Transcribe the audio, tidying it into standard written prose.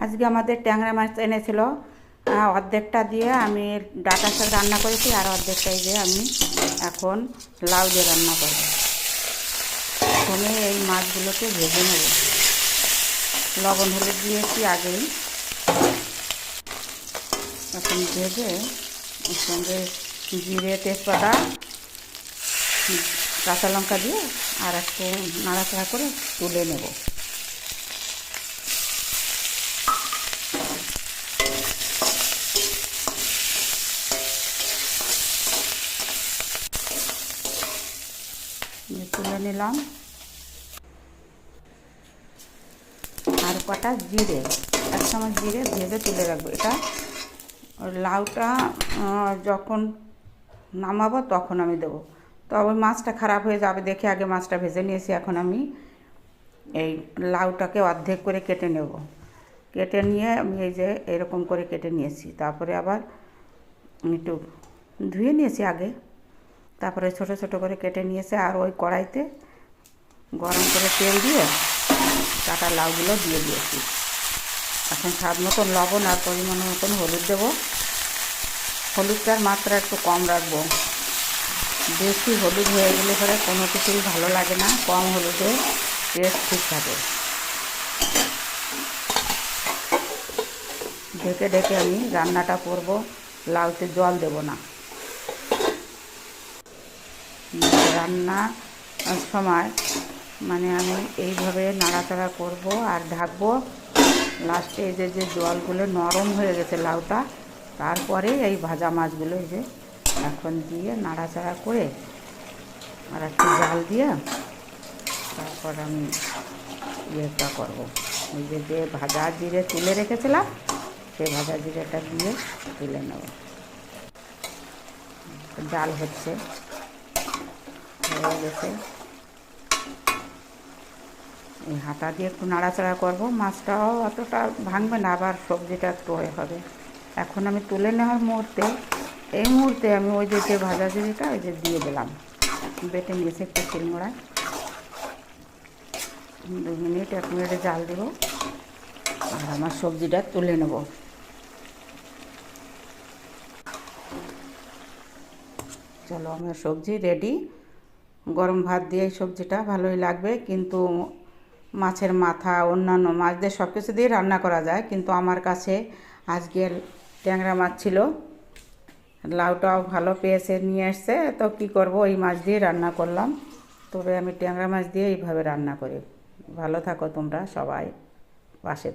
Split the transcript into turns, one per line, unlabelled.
আজকে আমাদের ট্যাংরা মাছ এনেছিল, অর্ধেকটা দিয়ে আমি ডাঁটার শাক রান্না করেছি, আর অর্ধেকটাই দিয়ে আমি এখন লাউ দিয়ে রান্না করব। প্রথমে এই মাছগুলোকে ভেজে নেব। লবণ হলুদ দিয়েছি আগেই, এখন ভেজে এর সঙ্গে জিরে তেজপাতা কাঁচা লঙ্কা দিয়ে আর একটু নাড়াচাড়া করে তুলে নেব। তুলে নিলাম। আর কটা জিরে, এক চামচ জিরে ভেজে তুলে রাখবো। এটা লাউটা যখন নামাবো তখন আমি দেবো, তবে মাছটা খারাপ হয়ে যাবে দেখে আগে মাছটা ভেজে নিয়েছি। এখন আমি এই লাউটাকে অর্ধেক করে কেটে নেব। কেটে নিয়ে আমি এই যে এরকম করে কেটে নিয়েছি, তারপরে আবার একটু ধুয়ে নিয়েছি আগে, তারপরে ছোট ছোট করে কেটে নিয়েছি। আর ওই কড়াইতে গরম করে তেল দিয়ে কাটা লাউগুলো দিয়ে দিয়েছি। এখন স্বাদ মতন লবণ আর পরিমাণ মতন হলুদ দেবো। হলুদটার মাত্রা একটু কম রাখবো, বেশি হলুদ হয়ে গেলে পরে কোনো কিছুই ভালো লাগে না। কম হলুদে টেস্ট ঠিক থাকে। ঢেকে ঢেকে আমি রান্নাটা করব, লাউতে জল দেব না। রান্নার সময় মানে আমি এইভাবে নাড়াচাড়া করব আর ঢাকবো। লাস্টে এই যে জলগুলো নরম হয়ে গেছে লাউটা, তারপরে এই ভাজা মাছগুলো এই যে এখন দিয়ে নাড়াচাড়া করে আর একটু জাল দিয়ে তারপর আমি ইয়েটা করবো। এই যে ভাজা জিরে তুলে রেখেছিলাম, সেই ভাজা জিরেটা দিয়ে তুলে নেব। জাল হচ্ছে, হয়ে গেছে। এই হাতা দিয়ে একটু নাড়াচাড়া করব। মাছটাও অতটা ভাঙবে না, আবার সবজিটা একটু হবে। এখন আমি তুলে নেওয়ার মুহূর্তে এই মুহূর্তে আমি ওই যে ভাজা জিরেটা ওই যে দিয়ে দিলাম, বেটে নিয়েছে একটু শিলনোড়ায়। 2 মিনিট 1 মিনিটে জাল দেব আর আমার সবজিটা তুলে নেব। চলো, আমার সবজি রেডি। গরম ভাত দিয়ে এই সবজিটা ভালোই লাগবে, কিন্তু মাছের মাথা অন্যান্য মাছ দিয়ে সব কিছু দিয়ে রান্না করা যায়, কিন্তু আমার কাছে আজকের ট্যাংরা মাছ ছিল। লাউটাও ভালো পেয়েছে, নিয়ে এসছে, তো কী করবো, ওই মাছ দিয়ে রান্না করলাম। তবে আমি ট্যাংরা মাছ দিয়ে এইভাবে রান্না করি। ভালো থাকো তোমরা সবাই, পাশে।